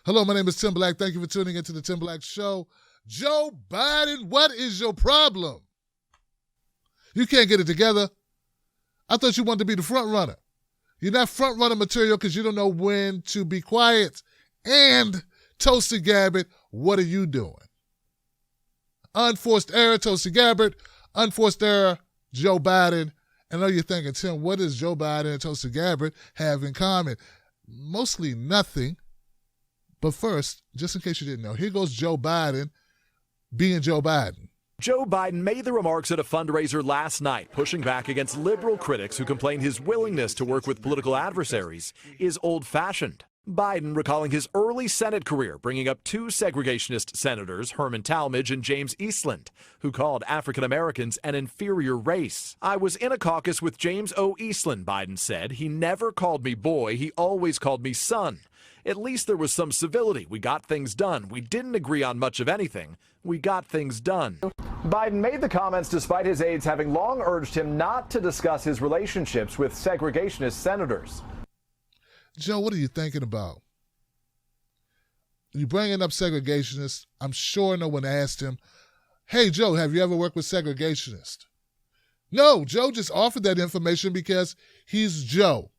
Hello, my name is Tim Black. Thank you for tuning into the Tim Black Show. Joe Biden, what is your problem? You can't get it together. I thought you wanted to be the front runner. You're not front runner material because you don't know when to be quiet. And Tulsi Gabbard, what are you doing? Unforced error, Tulsi Gabbard. Unforced error, Joe Biden. I know you're thinking, Tim, what does Joe Biden and Tulsi Gabbard have in common? Mostly nothing. But first, just in case you didn't know, here goes Joe Biden being Joe Biden. Joe Biden made the remarks at a fundraiser last night, pushing back against liberal critics who complained his willingness to work with political adversaries is old-fashioned. Biden recalling his early Senate career, bringing up two segregationist senators, Herman Talmadge and James Eastland, who called African Americans an inferior race. I was in a caucus with James O. Eastland, Biden said. He never called me boy. He always called me son. At least there was some civility. We got things done. We didn't agree on much of anything. We got things done. Biden made the comments despite his aides having long urged him not to discuss his relationships with segregationist senators. Joe, what are you thinking about? You bringing up segregationists. I'm sure no one asked him, hey, Joe, have you ever worked with segregationists? No, Joe just offered that information because he's Joe.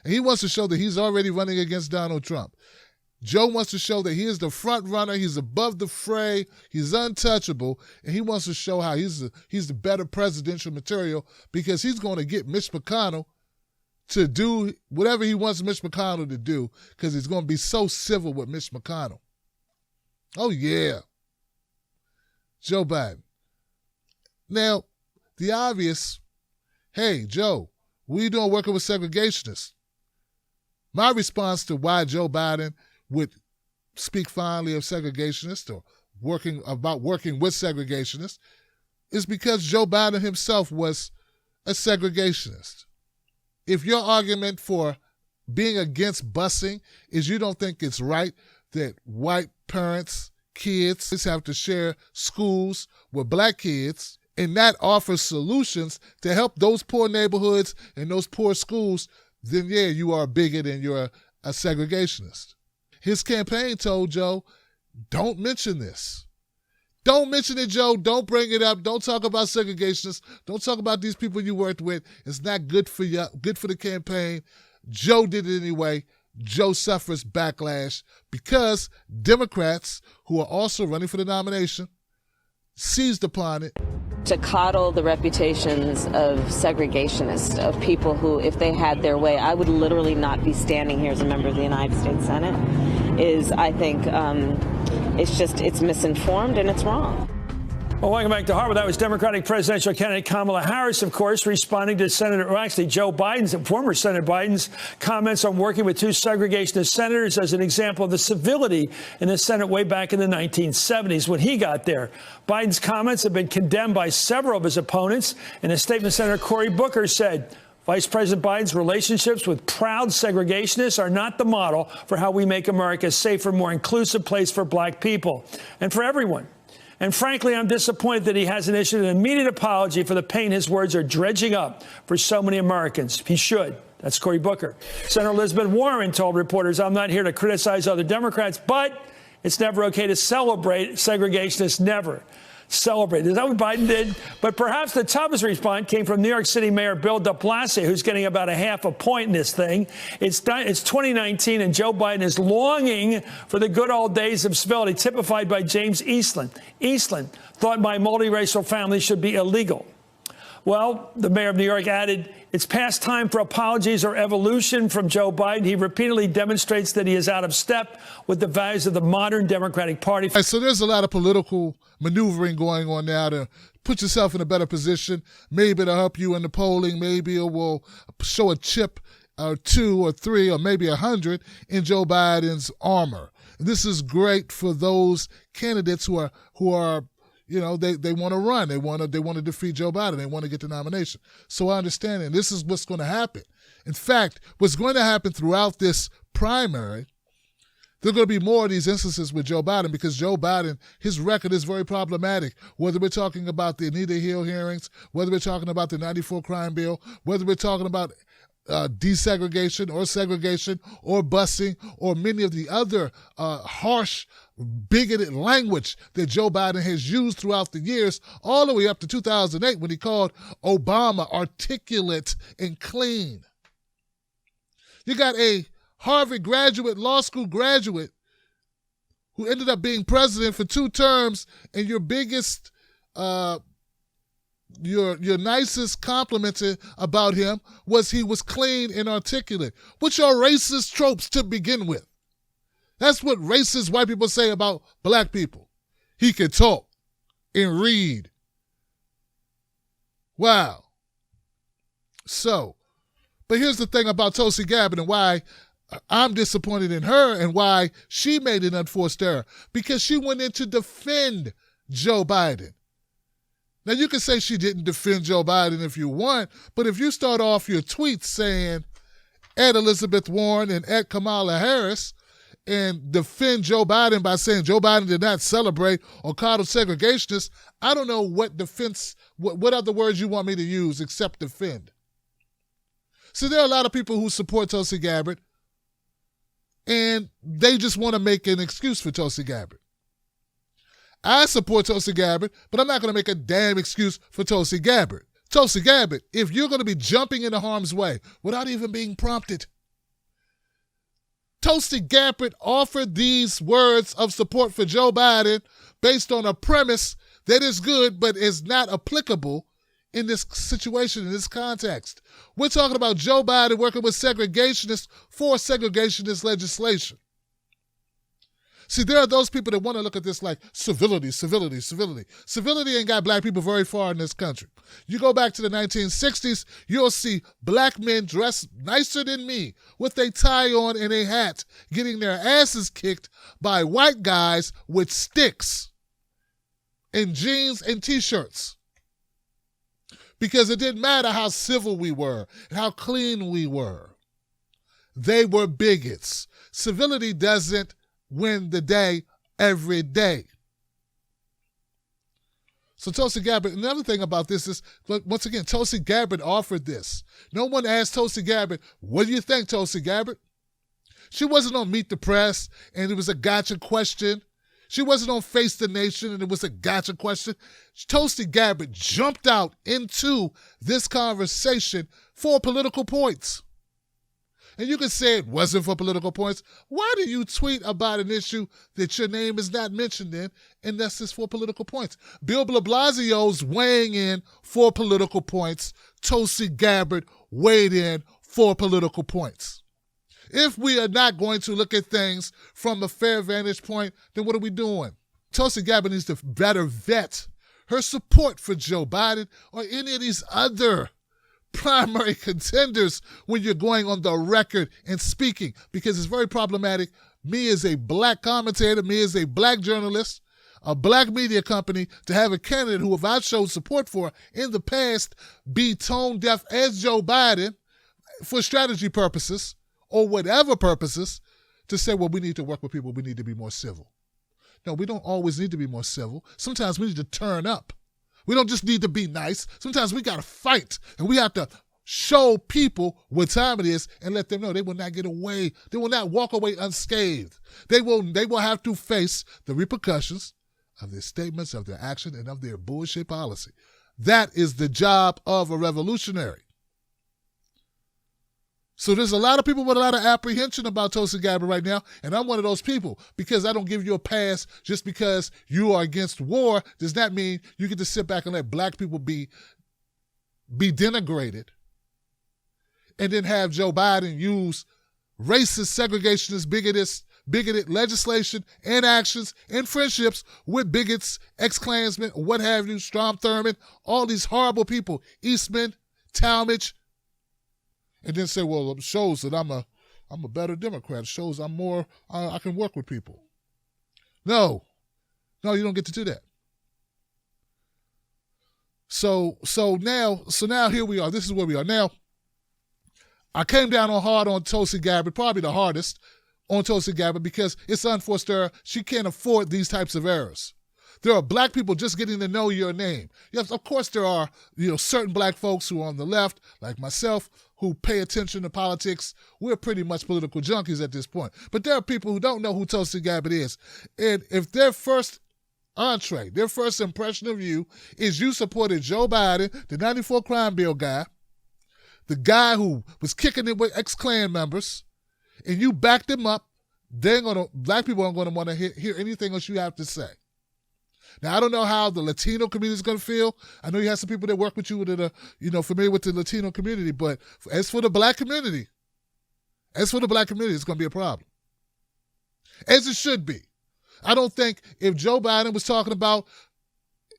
And he wants to show that he's already running against Donald Trump. Joe wants to show that he is the front runner. He's above the fray. He's untouchable. And he wants to show how he's the better presidential material because he's going to get Mitch McConnell to do whatever he wants Mitch McConnell to do because he's going to be so civil with Mitch McConnell. Oh, yeah. Joe Biden. Now, the obvious, hey, Joe, what are you doing working with segregationists? My response to why Joe Biden would speak fondly of segregationists or working with segregationists is because Joe Biden himself was a segregationist. If your argument for being against busing is you don't think it's right that white parents, kids have to share schools with black kids and that offers solutions to help those poor neighborhoods and those poor schools, then yeah, you are a bigot and you're a segregationist. His campaign told Joe, don't mention this. Don't mention it, Joe. Don't bring it up. Don't talk about segregationists. Don't talk about these people you worked with. It's not good for you, good for the campaign. Joe did it anyway. Joe suffers backlash because Democrats, who are also running for the nomination, seized upon it. To coddle the reputations of segregationists, of people who, if they had their way, I would literally not be standing here as a member of the United States Senate, is, I think, it's misinformed and it's wrong. Well, welcome back to Harvard. That was Democratic presidential candidate Kamala Harris, of course, responding to Joe Biden's, former Senator Biden's comments on working with two segregationist senators as an example of the civility in the Senate way back in the 1970s when he got there. Biden's comments have been condemned by several of his opponents. In a statement, Senator Cory Booker said, Vice President Biden's relationships with proud segregationists are not the model for how we make America a safer, more inclusive place for black people and for everyone. And frankly, I'm disappointed that he hasn't issued an immediate apology for the pain his words are dredging up for so many Americans. He should. That's Cory Booker. Senator Elizabeth Warren told reporters, I'm not here to criticize other Democrats, but it's never okay to celebrate segregationists. Never celebrate. Is that what Biden did? But perhaps the toughest response came from New York City Mayor Bill de Blasio, who's getting about a half a point in this thing. It's 2019, and Joe Biden is longing for the good old days of civility, typified by James Eastland. Eastland thought my multiracial family should be illegal. Well, the mayor of New York added, it's past time for apologies or evolution from Joe Biden. He repeatedly demonstrates that he is out of step with the values of the modern Democratic Party. So there's a lot of political maneuvering going on now to put yourself in a better position. Maybe it'll help you in the polling. Maybe it will show a chip or 2 or 3 or maybe 100 in Joe Biden's armor. This is great for those candidates who are you know, they want to run. They want to defeat Joe Biden. They want to get the nomination. So I understand it. This is what's going to happen. In fact, what's going to happen throughout this primary, there are going to be more of these instances with Joe Biden because Joe Biden, his record is very problematic. Whether we're talking about the Anita Hill hearings, whether we're talking about the 94 crime bill, whether we're talking about desegregation or segregation or busing or many of the other harsh, bigoted language that Joe Biden has used throughout the years, all the way up to 2008 when he called Obama articulate and clean. You got a Harvard graduate, law school graduate, who ended up being president for 2 terms, and your biggest, your nicest compliment about him was he was clean and articulate, which are racist tropes to begin with. That's what racist white people say about black people. He can talk and read. Wow. So, but here's the thing about Tulsi Gabbard and why I'm disappointed in her and why she made an unforced error. Because she went in to defend Joe Biden. Now, you can say she didn't defend Joe Biden if you want, but if you start off your tweets saying at Elizabeth Warren and at Kamala Harris and defend Joe Biden by saying Joe Biden did not celebrate or coddle segregationists, I don't know what defense, what other words you want me to use except defend. So there are a lot of people who support Tulsi Gabbard, and they just want to make an excuse for Tulsi Gabbard. I support Tulsi Gabbard, but I'm not going to make a damn excuse for Tulsi Gabbard. Tulsi Gabbard, if you're going to be jumping into harm's way without even being prompted, Tulsi Gabbard offered these words of support for Joe Biden based on a premise that is good but is not applicable in this situation, in this context. We're talking about Joe Biden working with segregationists for segregationist legislation. See, there are those people that want to look at this like civility, civility, civility. Civility ain't got black people very far in this country. You go back to the 1960s, you'll see black men dressed nicer than me with a tie on and a hat getting their asses kicked by white guys with sticks and jeans and T-shirts. Because it didn't matter how civil we were and how clean we were. They were bigots. Civility doesn't win the day every day. So Tulsi Gabbard, another thing about this is, once again, Tulsi Gabbard offered this. No one asked Tulsi Gabbard, what do you think, Tulsi Gabbard? She wasn't on Meet the Press and it was a gotcha question. She wasn't on Face the Nation and it was a gotcha question. Tulsi Gabbard jumped out into this conversation for political points. And you can say it wasn't for political points. Why do you tweet about an issue that your name is not mentioned in, and that's just for political points? Bill de Blasio's weighing in for political points. Tulsi Gabbard weighed in for political points. If we are not going to look at things from a fair vantage point, then what are we doing? Tulsi Gabbard needs to better vet her support for Joe Biden or any of these other primary contenders when you're going on the record and speaking, because it's very problematic. Me as a black commentator, me as a black journalist, a black media company, to have a candidate who I've showed support for in the past be tone deaf as Joe Biden for strategy purposes or whatever purposes, to say, well, we need to work with people, we need to be more civil. No, we don't always need to be more civil. Sometimes we need to turn up. We don't just need to be nice. Sometimes we got to fight, and we have to show people what time it is and let them know they will not get away. They will not walk away unscathed. They will have to face the repercussions of their statements, of their action, and of their bullshit policy. That is the job of a revolutionary. So there's a lot of people with a lot of apprehension about Tulsi Gabbard right now, and I'm one of those people, because I don't give you a pass just because you are against war does not mean you get to sit back and let black people be denigrated and then have Joe Biden use racist, segregationist, bigoted legislation and actions and friendships with bigots, ex-Klansmen, what have you, Strom Thurmond, all these horrible people, Eastman, Talmadge, and then say, well, it shows that I'm a better Democrat. It shows I'm more, I can work with people. No, you don't get to do that. So now here we are. This is where we are. Now, I came down hard on Tulsi Gabbard, probably the hardest on Tulsi Gabbard, because it's unforced error. She can't afford these types of errors. There are black people just getting to know your name. Yes, of course there are, certain black folks who are on the left, like myself, who pay attention to politics. We're pretty much political junkies at this point. But there are people who don't know who Tulsi Gabbard is. And if their first entree, their first impression of you is you supported Joe Biden, the 94 crime bill guy, the guy who was kicking it with ex-Klan members, and you backed him up, black people aren't going to want to hear anything else you have to say. Now, I don't know how the Latino community is going to feel. I know you have some people that work with you that are, familiar with the Latino community, but as for the black community, it's going to be a problem. As it should be. I don't think if Joe Biden was talking about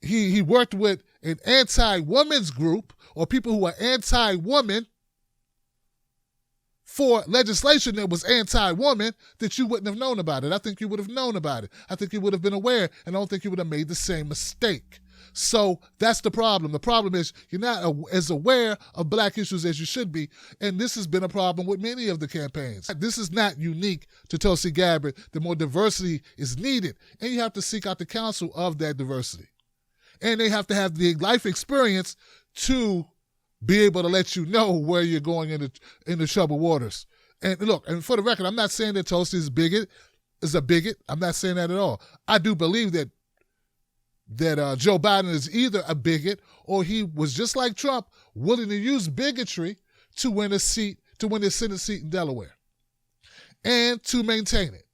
he worked with an anti-women's group or people who are anti-woman for legislation that was anti-woman, that you wouldn't have known about it. I think you would have known about it. I think you would have been aware, and I don't think you would have made the same mistake. So that's the problem. The problem is you're not as aware of black issues as you should be, and this has been a problem with many of the campaigns. This is not unique to Tulsi Gabbard. The more diversity is needed, and you have to seek out the counsel of that diversity. And they have to have the life experience to be able to let you know where you're going into troubled waters. And look, and for the record, I'm not saying that Tulsi is a bigot. I'm not saying that at all. I do believe that Joe Biden is either a bigot or he was just like Trump, willing to use bigotry to win his Senate seat in Delaware and to maintain it.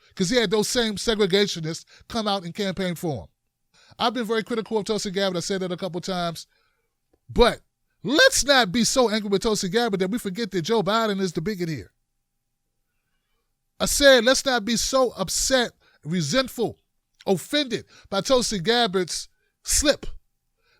Because he had those same segregationists come out and campaign for him. I've been very critical of Tulsi Gabbard. I said that a couple times. But let's not be so angry with Tulsi Gabbard that we forget that Joe Biden is the bigot here. I said let's not be so upset, resentful, offended by Tulsi Gabbard's slip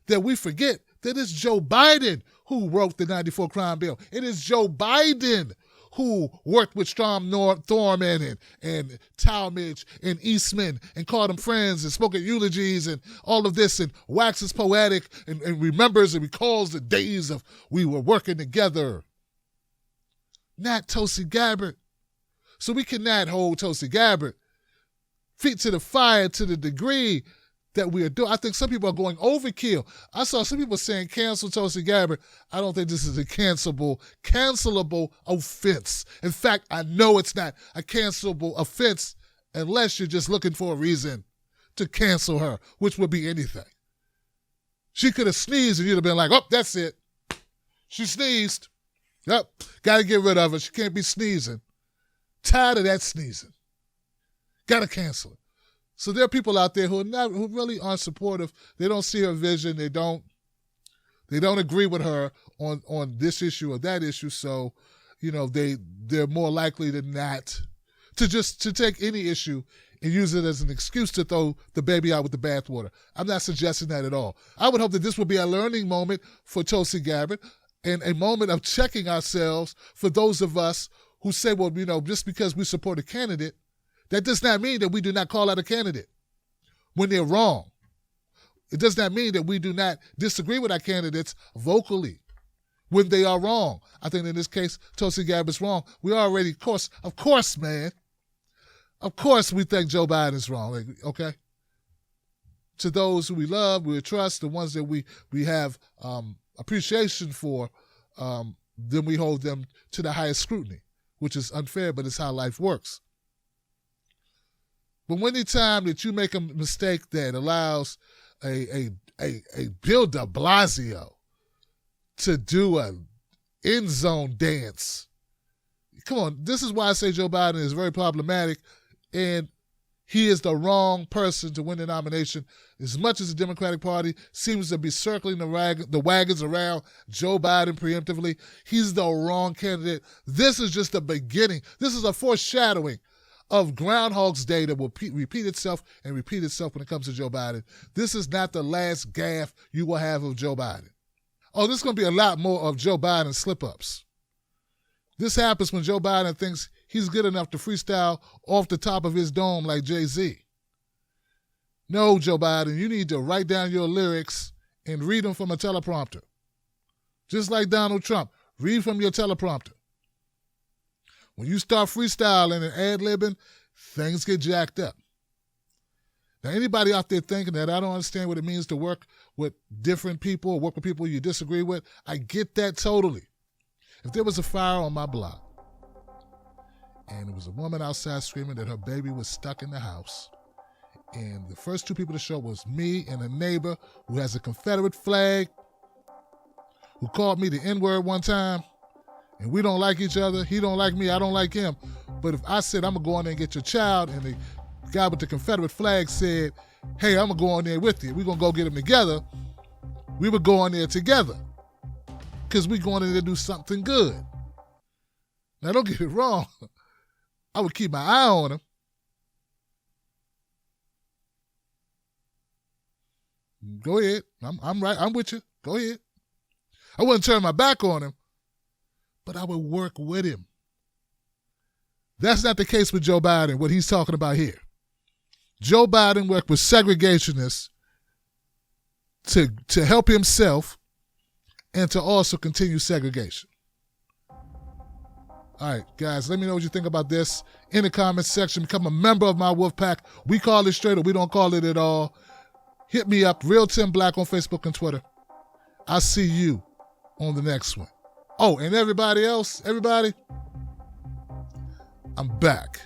that we forget that it's Joe Biden who wrote the 94 crime bill. It is Joe Biden who worked with Strom Thurmond and Talmadge and Eastman and called them friends and spoke at eulogies and all of this and waxes poetic and remembers and recalls the days of we were working together. Not Tulsi Gabbard. So we cannot hold Tulsi Gabbard feet to the fire to the degree that we are doing. I think some people are going overkill. I saw some people saying cancel Tulsi Gabbard. I don't think this is a cancelable offense. In fact, I know it's not a cancelable offense unless you're just looking for a reason to cancel her, which would be anything. She could have sneezed and you'd have been like, oh, that's it. She sneezed. Yep, got to get rid of her. She can't be sneezing. Tired of that sneezing. Got to cancel it. So there are people out there who really aren't supportive. They don't see her vision. They don't agree with her on this issue or that issue. So, they're more likely than not to take any issue and use it as an excuse to throw the baby out with the bathwater. I'm not suggesting that at all. I would hope that this will be a learning moment for Tulsi Gabbard and a moment of checking ourselves for those of us who say, well, just because we support a candidate, that does not mean that we do not call out a candidate when they're wrong. It does not mean that we do not disagree with our candidates vocally when they are wrong. I think in this case, Tulsi Gabbard's wrong. We already, of course, man. Of course we think Joe Biden's wrong, okay? To those who we love, we trust, the ones that we have appreciation for, then we hold them to the highest scrutiny, which is unfair, but it's how life works. But any time that you make a mistake that allows a Bill de Blasio to do an end zone dance, come on, this is why I say Joe Biden is very problematic, and he is the wrong person to win the nomination. As much as the Democratic Party seems to be circling the wagons around Joe Biden preemptively, he's the wrong candidate. This is just the beginning. This is a foreshadowing of Groundhog's Day that will repeat itself and repeat itself when it comes to Joe Biden. This is not the last gaffe you will have of Joe Biden. Oh, there's going to be a lot more of Joe Biden slip-ups. This happens when Joe Biden thinks he's good enough to freestyle off the top of his dome like Jay-Z. No, Joe Biden, you need to write down your lyrics and read them from a teleprompter. Just like Donald Trump, read from your teleprompter. When you start freestyling and ad-libbing, things get jacked up. Now, anybody out there thinking that I don't understand what it means to work with different people or work with people you disagree with, I get that totally. If there was a fire on my block and there was a woman outside screaming that her baby was stuck in the house, and the first two people to show was me and a neighbor who has a Confederate flag, who called me the N-word one time, and we don't like each other. He don't like me, I don't like him. But if I said, I'm going to go in there and get your child, and the guy with the Confederate flag said, hey, I'm going to go in there with you, we're going to go get him together, we would go in there together because we're going in there to do something good. Now, don't get it wrong. I would keep my eye on him. Go ahead. I'm right. I'm with you. Go ahead. I wouldn't turn my back on him, but I would work with him. That's not the case with Joe Biden, what he's talking about here. Joe Biden worked with segregationists to help himself and to also continue segregation. All right, guys, let me know what you think about this in the comments section. Become a member of my wolf pack. We call it straight or we don't call it at all. Hit me up, Real Tim Black on Facebook and Twitter. I'll see you on the next one. Oh, and everybody else, I'm back.